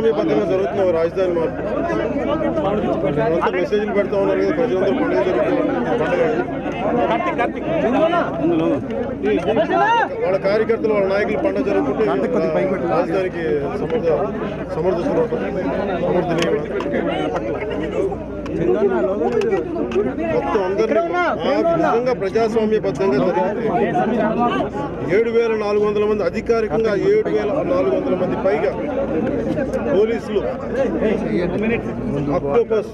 ప్రజాస్వామ్యబద్ధంగా జరుగుతున్న రాజధాని మార్పు మెసేజ్లు పెడతా ఉన్నారు కదా, ప్రజలందరూ పండుగ వాళ్ళ కార్యకర్తలు వాళ్ళ నాయకులు పండుగ జరుగుతుంటే రాజధానికి సమర్థనీయం మొత్తం అందరినీ నిజంగా ప్రజాస్వామ్యబద్ధంగా జరిగితే 7,400 మంది అధికారికంగా 7,400 మంది పైగా పోలీసులు octopus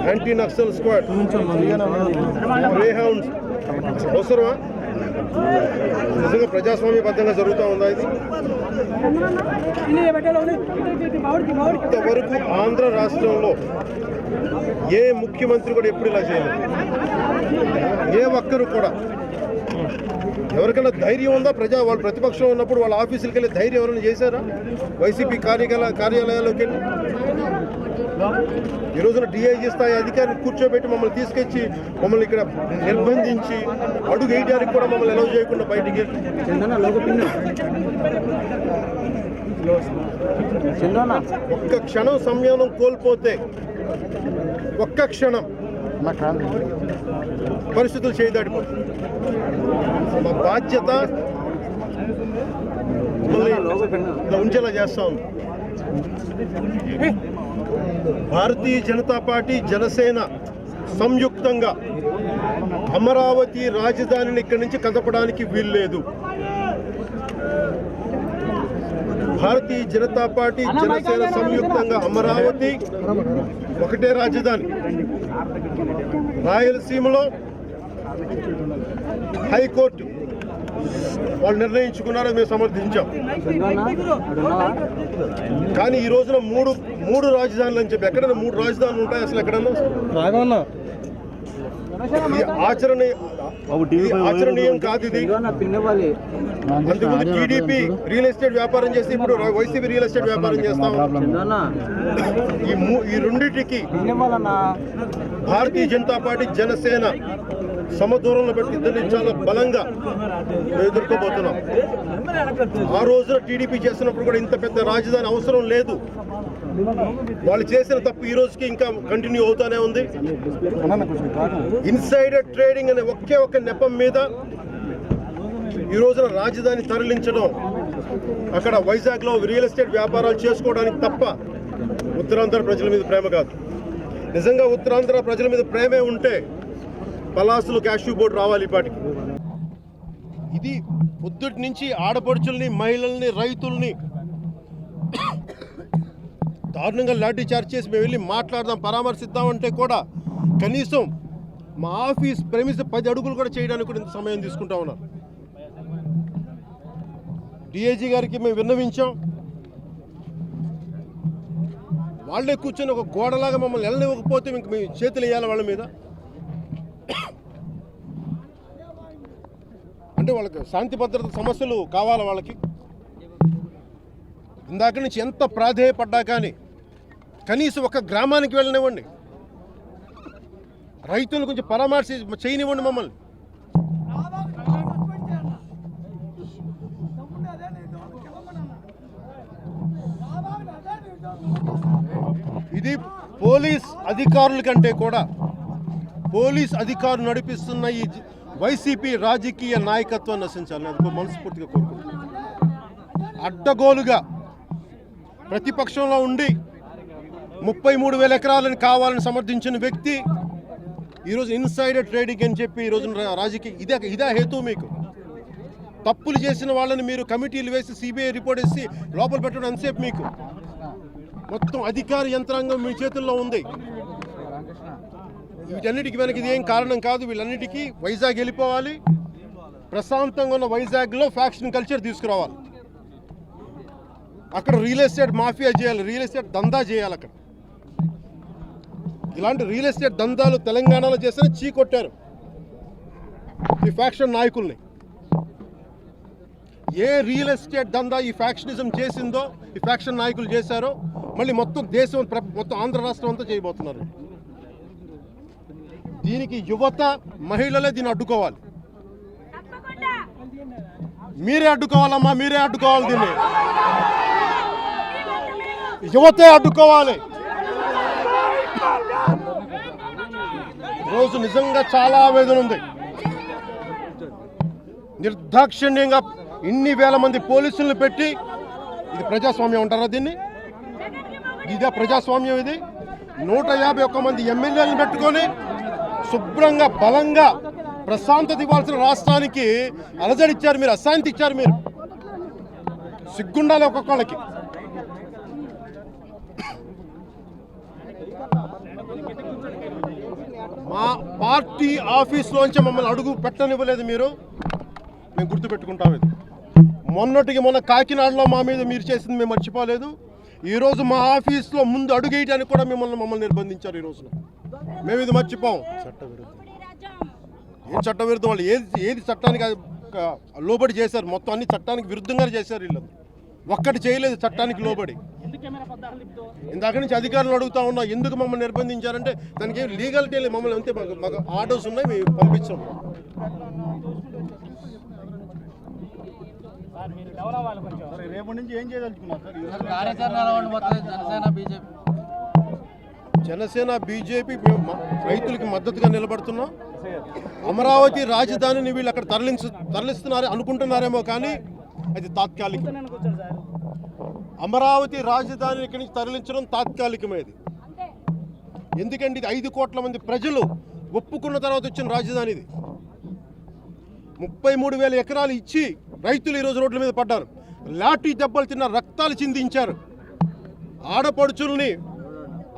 anti Naxal squad grey hounds అవసరమా? నిజంగా ప్రజాస్వామ్యబద్ధంగా జరుగుతూ ఉందా ఇది? ఇంతవరకు ఆంధ్ర రాష్ట్రంలో ఏ ముఖ్యమంత్రి కూడా ఎప్పుడు ఇలా చేయలేదు. ఏ ఒక్కరు కూడా ఎవరికైనా ధైర్యం ఉందా? వాళ్ళు ప్రతిపక్షంలో ఉన్నప్పుడు వాళ్ళ ఆఫీసులకు వెళ్ళి ధైర్యం ఎవరైనా చేశారా? వైసీపీ కార్యాలయాల్లోకి వెళ్ళి ఈ రోజున డిఐజీ స్థాయి అధికారిని కూర్చోబెట్టి మమ్మల్ని తీసుకొచ్చి మమ్మల్ని ఇక్కడ నిర్బంధించి అడుగు వేయడానికి కూడా మమ్మల్ని అలౌ చేయకుండా బయటికి ఒక్క క్షణం సంయమనం కోల్పోతే ఒక్క క్షణం పరిస్థితులు చేయదాడిపోతుంది. మా బాధ్యత ఉంచేలా చేస్తాం. భారతీయ జనతా పార్టీ జనసేన సంయుక్తంగా అమరావతి రాజధానిని ఇక్కడి నుంచి కదపడానికి వీల్లేదు. భారతీయ జనతా పార్టీ జనసేన సంయుక్తంగా అమరావతి ఒకటే రాజధాని. రాయలసీమలో హైకోర్టు వాళ్ళు నిర్ణయించుకున్నారో మేము సమర్థించాం. కానీ ఈ రోజున మూడు రాజధానులు అని చెప్పి ఎక్కడైనా 3 రాజధానులు ఉంటాయి అసలు ఎక్కడన్నా? ఆచరణీయం కాదు ఇది. అంతకుముందు టీడీపీ రియల్ ఎస్టేట్ వ్యాపారం చేసి ఇప్పుడు వైసీపీ రియల్ ఎస్టేట్ వ్యాపారం చేస్తాం. ఈ రెండింటికి భారతీయ జనతా పార్టీ జనసేన సమదూరంలో పెట్టి ఇద్దరిని చాలా బలంగా ఎదుర్కోబోతున్నాం. ఆ రోజున టీడీపీ చేస్తున్నప్పుడు కూడా ఇంత పెద్ద రాజధాని అవసరం లేదు. వాళ్ళు చేసిన తప్పు ఈ రోజుకి ఇంకా కంటిన్యూ అవుతానే ఉంది. ఇన్సైడర్ ట్రేడింగ్ అనే ఒకే ఒక నెపం మీద ఈ రోజున రాజధాని తరలించడం, అక్కడ వైజాగ్లో రియల్ ఎస్టేట్ వ్యాపారాలు చేసుకోవడానికి తప్ప ఉత్తరాంధ్ర ప్రజల మీద ప్రేమ కాదు. నిజంగా ఉత్తరాంధ్ర ప్రజల మీద ప్రేమే ఉంటే పలాసులు క్యాష్యూ బోర్డు రావాలి ఈ పాటికి. ఇది పొద్దుటి నుంచి ఆడపడుచుల్ని, మహిళల్ని, రైతుల్ని దారుణంగా లాఠీ చార్జ్ చేసి మేము వెళ్ళి మాట్లాడదాం, పరామర్శిద్దామంటే కూడా కనీసం మా ఆఫీస్ ప్రెమిస్ 10 అడుగులు కూడా చేయడానికి కూడా ఇంత సమయం తీసుకుంటా ఉన్నారు. డిఐజీ గారికి మేము విన్నవించాం. వాళ్ళే కూర్చొని ఒక గోడలాగా మమ్మల్ని వెళ్ళనివ్వకపోతే ఇంక మేము చేతులు వేయాలి వాళ్ళ మీద. అంటే వాళ్ళకి శాంతి భద్రత సమస్యలు కావాలా వాళ్ళకి? ఇందాక నుంచి ఎంత ప్రాధేయపడ్డా కానీ కనీసం ఒక గ్రామానికి వెళ్ళనివ్వండి, రైతులు కొంచెం పరామర్శ చేయనివ్వండి మమ్మల్ని. ఇది పోలీస్ అధికారుల కంటే కూడా పోలీస్ అధికారులు నడిపిస్తున్న ఈ వైసీపీ రాజకీయ నాయకత్వం నశించాలని అది మనస్ఫూర్తిగా కోరుకుంటున్నాను. అడ్డగోలుగా ప్రతిపక్షంలో ఉండి 33,000 ఎకరాలను కావాలని సమర్థించిన వ్యక్తి ఈరోజు ఇన్సైడర్ ట్రేడింగ్ అని చెప్పి ఈరోజు రాజకీయ ఇదే హేతు. మీకు తప్పులు చేసిన వాళ్ళని మీరు కమిటీలు వేసి సిబిఐ రిపోర్ట్ వేసి లోపల పెట్టడం అంతసేపు మీకు మొత్తం అధికార యంత్రాంగం మీ చేతుల్లో ఉంది. వీటన్నిటికీ వెనక ఇది ఏం కారణం కాదు. వీళ్ళన్నిటికీ వైజాగ్ వెళ్ళిపోవాలి, ప్రశాంతంగా ఉన్న వైజాగ్లో ఫ్యాక్షన్ కల్చర్ తీసుకురావాలి. అక్కడ రియల్ ఎస్టేట్ మాఫియా చేయాలి, రియల్ ఎస్టేట్ దందా చేయాలి. అక్కడ ఇలాంటి రియల్ ఎస్టేట్ దందాలు తెలంగాణలో చేసిన చీకొట్టారు ఈ ఫ్యాక్షన్ నాయకుల్ని. ఏ రియల్ ఎస్టేట్ దందా ఈ ఫ్యాక్షనిజం చేసిందో, ఈ ఫ్యాక్షన్ నాయకులు చేశారో మళ్ళీ మొత్తం దేశం మొత్తం ఆంధ్ర రాష్ట్రం అంతా చేయబోతున్నారు. దీనికి యువత, మహిళలే దీన్ని అడ్డుకోవాలి. మీరే అడ్డుకోవాలమ్మా, మీరే అడ్డుకోవాలి దీన్ని. యువతే అడ్డుకోవాలి. రోజు నిజంగా చాలా ఆవేదన ఉంది. నిర్దాక్షిణ్యంగా ఇన్ని వేల మంది పోలీసులను పెట్టి ఇది ప్రజాస్వామ్యం అంటారా? దీన్ని ఇదే ప్రజాస్వామ్యం? ఇది 151 మంది ఎమ్మెల్యేలను పెట్టుకొని శుభ్రంగా బలంగా ప్రశాంతత ఇవ్వాల్సిన రాష్ట్రానికి అలజడిచ్చారు మీరు, అశాంతి ఇచ్చారు మీరు. సిగ్గుండాలి ఒక్కొక్కళ్ళకి. మా పార్టీ ఆఫీస్లోంచి మమ్మల్ని అడుగు పెట్టనివ్వలేదు మీరు. మేము గుర్తుపెట్టుకుంటాం. ఇది మొన్న కాకినాడలో మా మీద మీరు చేసింది మేము మర్చిపోలేదు. ఈరోజు మా ఆఫీస్లో ముందు అడుగు వేయడానికి కూడా మమ్మల్ని నిర్బంధించారు. ఈ రోజున మేము ఇది మర్చిపోం. ఏం చట్టవిరుద్ధం? వాళ్ళు ఏది చట్టానికి లోబడి చేశారు? మొత్తం అన్ని చట్టానికి విరుద్ధంగానే చేశారు. వీళ్ళు ఒక్కటి చేయలేదు చట్టానికి లోబడి. ఇందాక నుంచి అధికారులు అడుగుతా ఉన్నా ఎందుకు మమ్మల్ని నిర్బంధించారంటే దానికి ఏం లీగాలిటీ లేదు. మమ్మల్ని అంతే, మాకు ఆర్డర్స్ ఉన్నాయి, మేము పంపించాం. జనసేన బీజేపీ రైతులకి మద్దతుగా నిలబడుతున్నాం. అమరావతి రాజధానిని వీళ్ళు అక్కడ తరలిస్తున్నారు అనుకుంటున్నారేమో, కానీ అది తాత్కాలికం. అమరావతి రాజధానిని ఇక్కడి నుంచి తరలించడం తాత్కాలికమేది. ఎందుకంటే ఇది 5 కోట్ల మంది ప్రజలు ఒప్పుకున్న తర్వాత వచ్చిన రాజధాని. ఇది 33,000 ఎకరాలు ఇచ్చి రైతులు ఈరోజు రోడ్ల మీద పడ్డారు. లాఠీ దెబ్బలు తిన్న, రక్తాలు చిందించారు.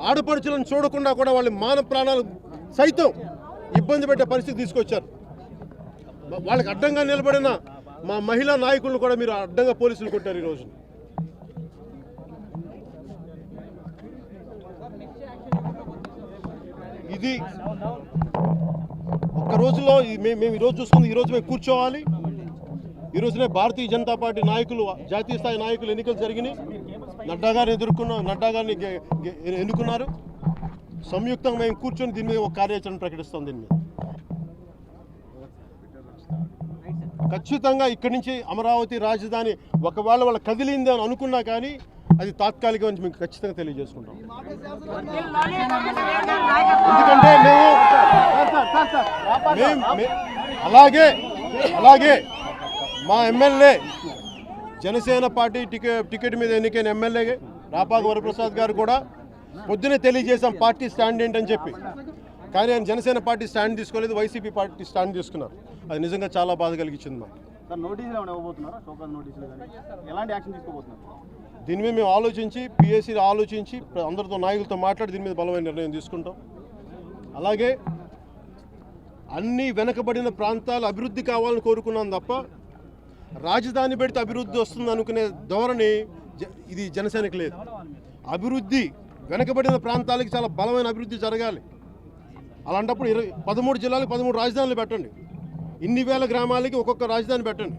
ఆడపడుచులను చూడకుండా కూడా వాళ్ళ మాన ప్రాణాలు సైతం ఇబ్బంది పెట్టే పరిస్థితి తీసుకొచ్చారు. వాళ్ళకి అడ్డంగా నిలబడిన మా మహిళా నాయకులను కూడా మీరు అడ్డంగా పోలీసులు కొట్టారు. ఈరోజు ఇది ఒక్క రోజులో మేము ఈరోజు చూసుకుంది. ఈరోజు మేము కూర్చోవాలి. ఈరోజునే భారతీయ జనతా పార్టీ నాయకులు, జాతీయ స్థాయి నాయకులు ఎన్నికలు జరిగినాయి. నడ్డా గారిని ఎన్నుకున్నారు. సంయుక్తంగా మేము కూర్చొని దీని మీద ఒక కార్యాచరణ ప్రకటిస్తాం. దీని మీద ఖచ్చితంగా ఇక్కడి నుంచి అమరావతి రాజధాని ఒకవేళ వాళ్ళ కదిలింది అని అనుకున్నా కానీ అది తాత్కాలికం అని మీకు ఖచ్చితంగా తెలియజేసుకుంటాం. ఎందుకంటే అలాగే మా ఎమ్మెల్యే జనసేన పార్టీ టికెట్ మీద ఎన్నికైన ఎమ్మెల్యే రాపాక వరప్రసాద్ గారు కూడా పొద్దునే తెలియజేశాం పార్టీ స్టాండ్ ఏంటని చెప్పి. కానీ ఆయన జనసేన పార్టీ స్టాండ్ తీసుకోలేదు, వైసీపీ పార్టీ స్టాండ్ తీసుకున్నారు. అది నిజంగా చాలా బాధ కలిగించింది మాకు. దీని మీద మేము ఆలోచించి, పిఎస్సీ ఆలోచించి అందరితో నాయకులతో మాట్లాడి దీని మీద బలమైన నిర్ణయం తీసుకుంటాం. అలాగే అన్ని వెనకబడిన ప్రాంతాలు అభివృద్ధి కావాలని కోరుకున్నాం తప్ప రాజధాని పెడితే అభివృద్ధి వస్తుంది అనుకునే ధోరణి ఇది జనసేనకి లేదు. అభివృద్ధి వెనకబడిన ప్రాంతాలకి చాలా బలమైన అభివృద్ధి జరగాలి. అలాంటప్పుడు 13 జిల్లాలకు 13 రాజధానులు పెట్టండి. ఇన్ని వేల గ్రామాలకి ఒక్కొక్క రాజధాని పెట్టండి.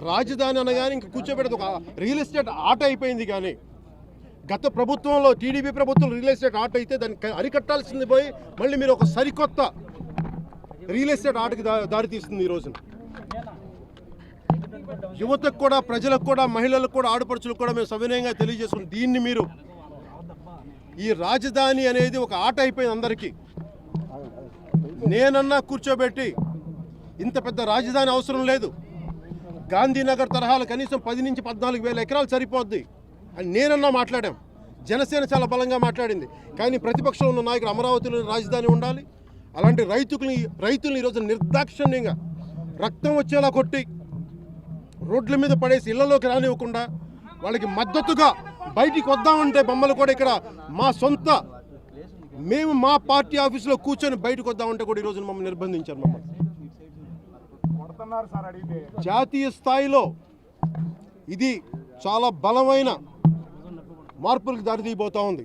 రాజధాని అనగానే ఇంక కూర్చోబెట్టదు, ఒక రియల్ ఎస్టేట్ ఆట అయిపోయింది. కానీ గత ప్రభుత్వంలో టీడీపీ ప్రభుత్వం రియల్ ఎస్టేట్ ఆట అయితే దాన్ని అరికట్టాల్సింది పోయి మళ్ళీ మీరు ఒక సరికొత్త రియల్ ఎస్టేట్ ఆటకి దారి తీస్తుంది. ఈ రోజున యువతకు కూడా, ప్రజలకు కూడా, మహిళలకు కూడా, ఆడపడుచులకు కూడా మేము సవినయంగా తెలియజేసుకున్నాం. దీన్ని మీరు ఈ రాజధాని అనేది ఒక ఆట అయిపోయింది అందరికీ. నేనన్నా కూర్చోబెట్టి ఇంత పెద్ద రాజధాని అవసరం లేదు, గాంధీనగర్ తరహాలు కనీసం 10 నుంచి 14 వేల ఎకరాలు సరిపోద్ది అని నేనన్నా మాట్లాడాం. జనసేన చాలా బలంగా మాట్లాడింది. కానీ ప్రతిపక్షంలో ఉన్న నాయకులు అమరావతిలో రాజధాని ఉండాలి, అలాంటి రైతుల్ని ఈరోజు నిర్దాక్షిణ్యంగా రక్తం వచ్చేలా కొట్టి రోడ్ల మీద పడేసి ఇళ్లలోకి రానివ్వకుండా వాళ్ళకి మద్దతుగా బయటికి వద్దామంటే బొమ్మలు కూడా ఇక్కడ మేము మా పార్టీ ఆఫీసులో కూర్చొని బయటకు వద్దామంటే కూడా ఈరోజు మమ్మల్ని నిర్బంధించారు. మమ్మల్ని జాతీయ స్థాయిలో ఇది చాలా బలమైన మార్పులకు దారితీయబోతా ఉంది.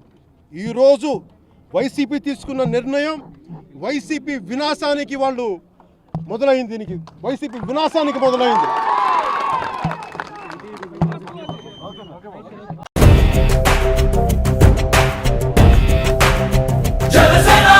ఈరోజు వైసీపీ తీసుకున్న నిర్ణయం వైసీపీ వినాశానికి మొదలైంది. దీనికి వైసీపీ వినాశానికి మొదలైంది.